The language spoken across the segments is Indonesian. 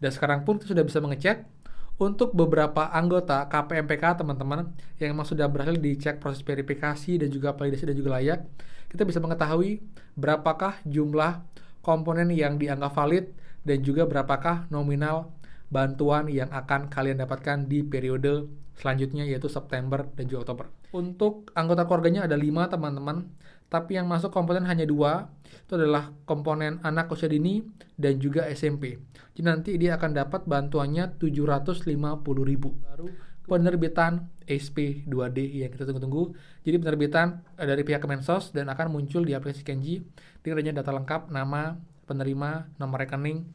Dan sekarang pun kita sudah bisa mengecek untuk beberapa anggota KPMPK teman-teman yang memang sudah berhasil dicek proses verifikasi dan juga validasi dan juga layak, kita bisa mengetahui berapakah jumlah komponen yang dianggap valid dan juga berapakah nominal bantuan yang akan kalian dapatkan di periode selanjutnya, yaitu September dan juga Oktober. Untuk anggota keluarganya ada 5 teman-teman, tapi yang masuk komponen hanya 2, itu adalah komponen anak usia dini dan juga SMP. Jadi nanti dia akan dapat bantuannya 750.000. Baru penerbitan SP2D yang kita tunggu-tunggu. Jadi penerbitan dari pihak Kemensos dan akan muncul di aplikasi Kenji dengan adanya data lengkap, nama penerima, nomor rekening.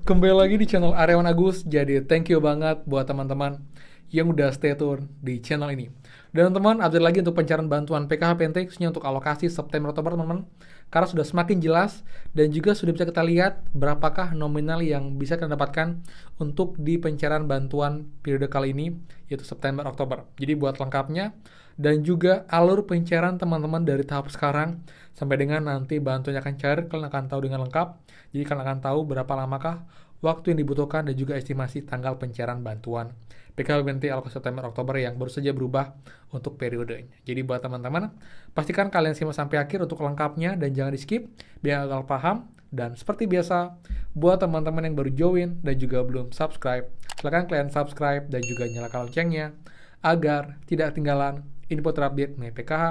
Kembali lagi di channel Aryawan Agus. Jadi thank you banget buat teman-teman yang udah stay tune di channel ini. Dan teman-teman, update lagi untuk pencairan bantuan PKH PNT khususnya untuk alokasi September Oktober teman-teman. Karena sudah semakin jelas dan juga sudah bisa kita lihat berapakah nominal yang bisa kita dapatkan untuk di pencairan bantuan periode kali ini, yaitu September Oktober. Jadi buat lengkapnya dan juga alur pencairan teman-teman dari tahap sekarang sampai dengan nanti bantuannya akan cair, kalian akan tahu dengan lengkap. Jadi kalian akan tahu berapa lamakah waktu yang dibutuhkan dan juga estimasi tanggal pencairan bantuan PKH PNT alokasi September Oktober yang baru saja berubah untuk periodenya. Jadi buat teman-teman, pastikan kalian simak sampai akhir untuk lengkapnya dan jangan di skip biar kalian paham. Dan seperti biasa, buat teman-teman yang baru join dan juga belum subscribe, silakan kalian subscribe dan juga nyalakan loncengnya agar tidak ketinggalan info terupdate mengenai PKH,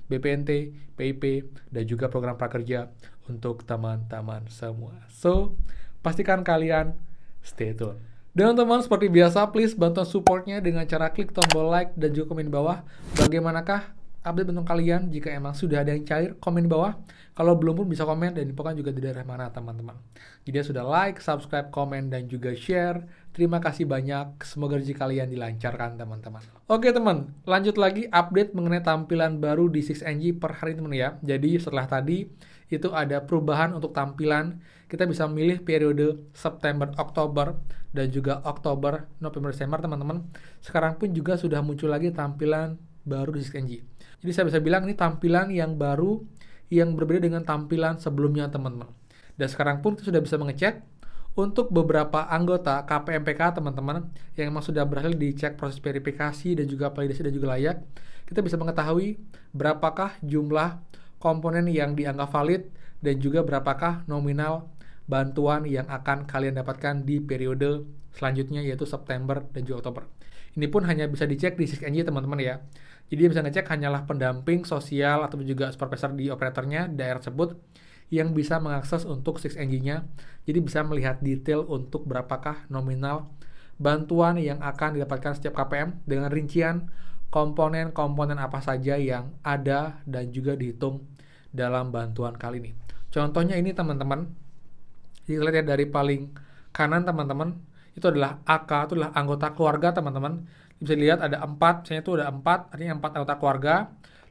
BPNT, PIP, dan juga program prakerja untuk teman-teman semua. So, pastikan kalian stay tune. Dan teman-teman, seperti biasa, please bantu supportnya dengan cara klik tombol like dan juga komen di bawah. Bagaimanakah update bantuan kalian? Jika emang sudah ada yang cair, komen di bawah. Kalau belum pun bisa komen dan infokan juga di daerah mana teman-teman. Jadi sudah like, subscribe, komen, dan juga share. Terima kasih banyak. Semoga rezeki kalian dilancarkan teman-teman. Oke teman, lanjut lagi update mengenai tampilan baru di 6NG per hari teman ya. Jadi setelah tadi itu ada perubahan untuk tampilan. Kita bisa memilih periode September, Oktober, dan juga Oktober, November, Desember teman-teman. Sekarang pun juga sudah muncul lagi tampilan baru di 6NG. Jadi saya bisa bilang ini tampilan yang baru yang berbeda dengan tampilan sebelumnya teman-teman. Dan sekarang pun kita sudah bisa mengecek untuk beberapa anggota KPMPK teman-teman yang memang sudah berhasil dicek proses verifikasi dan juga validasi dan juga layak. Kita bisa mengetahui berapakah jumlah komponen yang dianggap valid dan juga berapakah nominal bantuan yang akan kalian dapatkan di periode selanjutnya, yaitu September dan juga Oktober. Ini pun hanya bisa dicek di 6NG teman-teman ya. Jadi yang bisa ngecek hanyalah pendamping sosial atau juga supervisor di operatornya daerah tersebut yang bisa mengakses untuk 6NG-nya. Jadi bisa melihat detail untuk berapakah nominal bantuan yang akan didapatkan setiap KPM dengan rincian komponen-komponen apa saja yang ada dan juga dihitung dalam bantuan kali ini. Contohnya ini teman-teman. Jadi kita lihat dari paling kanan teman-teman, itu adalah AK, itu adalah anggota keluarga teman-teman. Bisa dilihat ada 4, misalnya itu ada 4, artinya 4 anggota keluarga.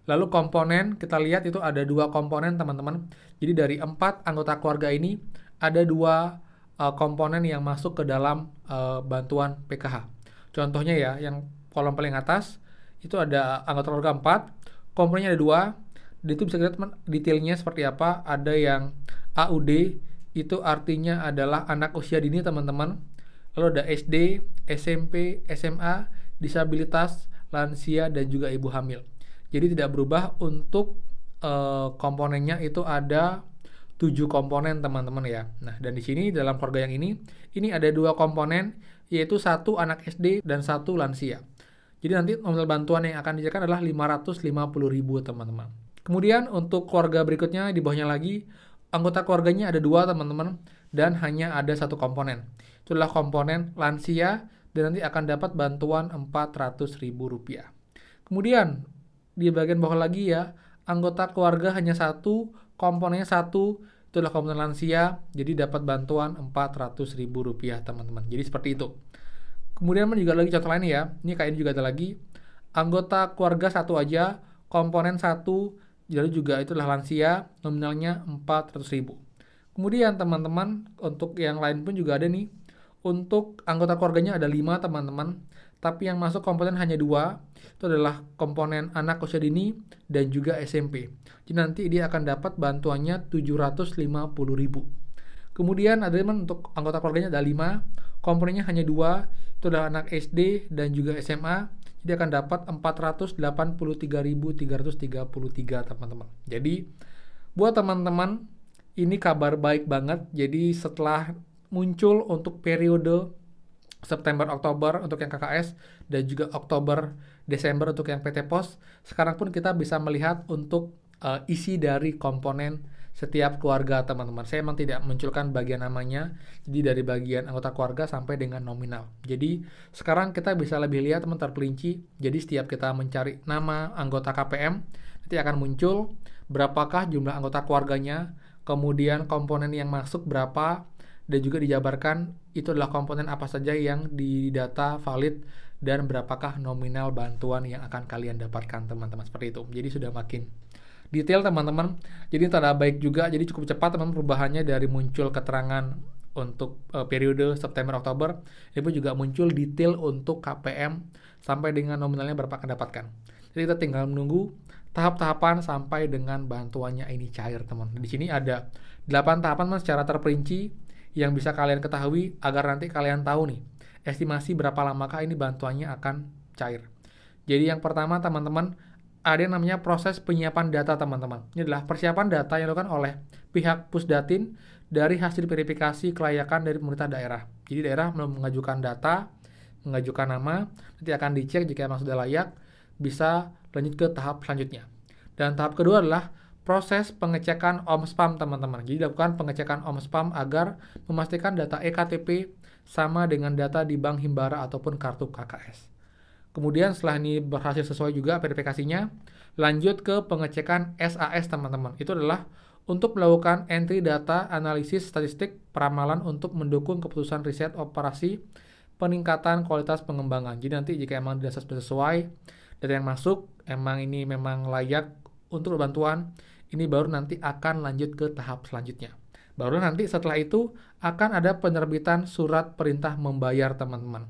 Lalu komponen, kita lihat itu ada 2 komponen teman-teman. Jadi dari 4 anggota keluarga ini, ada 2 komponen yang masuk ke dalam bantuan PKH. Contohnya ya, yang kolom paling atas, itu ada anggota keluarga 4, komponennya ada 2. Di itu bisa kita lihat detailnya seperti apa. Ada yang AUD, itu artinya adalah anak usia dini teman-teman. Lalu ada SD, SMP, SMA, disabilitas, lansia, dan juga ibu hamil. Jadi tidak berubah untuk komponennya, itu ada 7 komponen teman-teman ya. Nah, dan di sini dalam keluarga yang ini ada 2 komponen, yaitu 1 anak SD dan 1 lansia. Jadi nanti nominal bantuan yang akan diberikan adalah 550.000 teman-teman. Kemudian untuk keluarga berikutnya di bawahnya lagi, anggota keluarganya ada 2 teman-teman dan hanya ada 1 komponen. Itulah komponen lansia dan nanti akan dapat bantuan Rp400.000. Kemudian di bagian bawah lagi ya, anggota keluarga hanya 1, komponennya 1, itulah komponen lansia, jadi dapat bantuan Rp400.000 teman-teman. Jadi seperti itu. Kemudian juga lagi contoh lain ya, ini kayaknya juga ada lagi, anggota keluarga 1 aja, komponen 1, lalu juga itulah lansia, nominalnya 400.000. Kemudian teman-teman, untuk yang lain pun juga ada nih. Untuk anggota keluarganya ada 5 teman-teman, tapi yang masuk komponen hanya 2, itu adalah komponen anak usia dini dan juga SMP. Jadi nanti dia akan dapat bantuannya 750.000. Kemudian ada teman untuk anggota keluarganya ada 5, komponennya hanya 2, itu adalah anak SD dan juga SMA. Jadi akan dapat 483.333 teman-teman. Jadi buat teman-teman ini kabar baik banget. Jadi setelah muncul untuk periode September Oktober untuk yang KKS dan juga Oktober Desember untuk yang PT Pos, sekarang pun kita bisa melihat untuk isi dari komponen setiap keluarga teman-teman. Saya memang tidak munculkan bagian namanya, jadi dari bagian anggota keluarga sampai dengan nominal. Jadi sekarang kita bisa lebih lihat teman terperinci. Jadi setiap kita mencari nama anggota KPM, nanti akan muncul berapakah jumlah anggota keluarganya, kemudian komponen yang masuk berapa, dan juga dijabarkan itu adalah komponen apa saja yang didata valid dan berapakah nominal bantuan yang akan kalian dapatkan teman-teman, seperti itu. Jadi sudah makin detail teman-teman. Jadi tanda baik juga, jadi cukup cepat teman perubahannya dari muncul keterangan untuk periode September Oktober, itu juga muncul detail untuk KPM sampai dengan nominalnya berapa akan dapatkan. Jadi kita tinggal menunggu tahap-tahapan sampai dengan bantuannya ini cair teman. Di sini ada 8 tahapan secara terperinci yang bisa kalian ketahui agar nanti kalian tahu nih estimasi berapa lamakah ini bantuannya akan cair. Jadi yang pertama teman-teman ada yang namanya proses penyiapan data teman-teman. Ini adalah persiapan data yang dilakukan oleh pihak Pusdatin dari hasil verifikasi kelayakan dari pemerintah daerah. Jadi daerah mengajukan data, mengajukan nama, nanti akan dicek jika memang sudah layak, bisa lanjut ke tahap selanjutnya. Dan tahap kedua adalah proses pengecekan OMSPAM teman-teman. Jadi dilakukan pengecekan OMSPAM agar memastikan data EKTP sama dengan data di Bank Himbara ataupun kartu KKS. Kemudian setelah ini berhasil sesuai juga verifikasinya, lanjut ke pengecekan SAS teman-teman. Itu adalah untuk melakukan entry data, analisis, statistik, peramalan untuk mendukung keputusan riset operasi peningkatan kualitas pengembangan. Jadi nanti jika emang data sudah sesuai, data yang masuk, emang ini memang layak untuk bantuan, ini baru nanti akan lanjut ke tahap selanjutnya. Baru nanti setelah itu akan ada penerbitan surat perintah membayar teman-teman.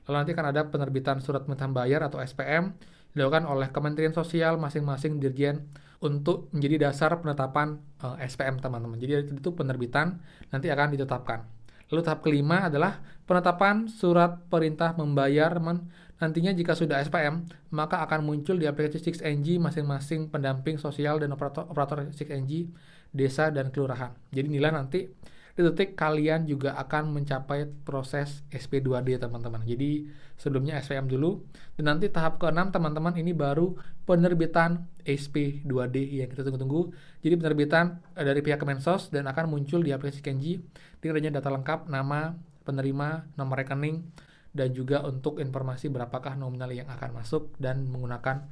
Lalu nanti akan ada penerbitan surat perintah membayar atau SPM dilakukan oleh Kementerian Sosial masing-masing dirjen untuk menjadi dasar penetapan SPM teman-teman. Jadi itu penerbitan nanti akan ditetapkan. Lalu tahap kelima adalah penetapan surat perintah membayar teman. Nantinya jika sudah SPM, maka akan muncul di aplikasi 6NG masing-masing pendamping sosial dan operator 6NG, desa dan kelurahan. Jadi inilah nanti di detik kalian juga akan mencapai proses SP2D teman-teman. Jadi sebelumnya SPM dulu, dan nanti tahap ke-6 teman-teman ini baru penerbitan SP2D yang kita tunggu-tunggu. Jadi penerbitan dari pihak Kemensos dan akan muncul di aplikasi 6NG dengan data lengkap, nama, penerima, nomor rekening, dan juga untuk informasi berapakah nominal yang akan masuk dan menggunakan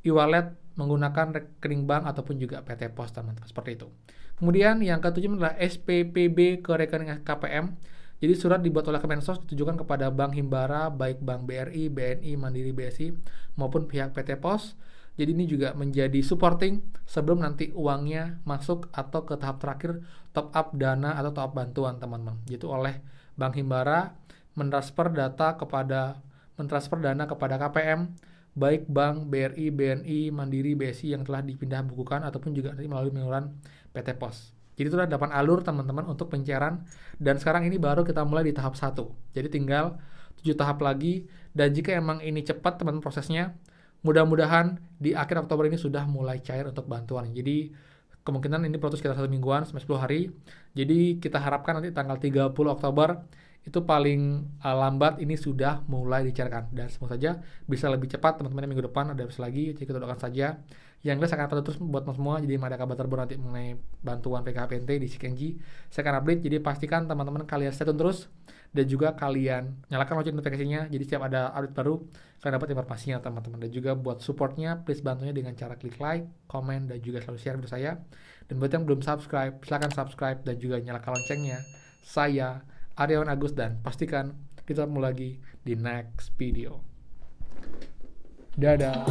e-wallet, menggunakan rekening bank ataupun juga PT Pos teman-teman, seperti itu. Kemudian yang ketujuh adalah SPPB ke rekening KPM. Jadi surat dibuat oleh Kemensos ditujukan kepada Bank Himbara, baik Bank BRI, BNI, Mandiri, BSI maupun pihak PT Pos. Jadi ini juga menjadi supporting sebelum nanti uangnya masuk atau ke tahap terakhir top up dana atau top up bantuan teman-teman. Itu oleh Bank Himbara mentransfer dana kepada KPM, baik Bank, BRI, BNI, Mandiri, BSI yang telah dipindah bukukan ataupun juga nanti melalui penyaluran PT Pos. Jadi itu ada 8 alur teman-teman untuk pencairan, dan sekarang ini baru kita mulai di tahap 1. Jadi tinggal 7 tahap lagi, dan jika emang ini cepat teman-teman prosesnya, mudah-mudahan di akhir Oktober ini sudah mulai cair untuk bantuan. Jadi kemungkinan ini proses sekitar 1 mingguan sampai 10 hari. Jadi kita harapkan nanti tanggal 30 Oktober itu paling lambat ini sudah mulai dicairkan, dan semoga saja bisa lebih cepat teman-teman. Minggu depan ada lagi, jadi kita doakan saja. Yang jelas akan update terus buat semua, jadi ada kabar terbaru nanti mengenai bantuan PKHPNT di 6NG saya akan update. Jadi pastikan teman-teman kalian stay tune terus, dan juga kalian nyalakan lonceng notifikasinya, jadi setiap ada update baru kalian dapat informasinya teman-teman. Dan juga buat supportnya, please bantunya dengan cara klik like, komen, dan juga selalu share video saya. Dan buat yang belum subscribe, silahkan subscribe dan juga nyalakan loncengnya. Saya Aryawan Agus, dan pastikan kita ketemu lagi di next video. Dadah.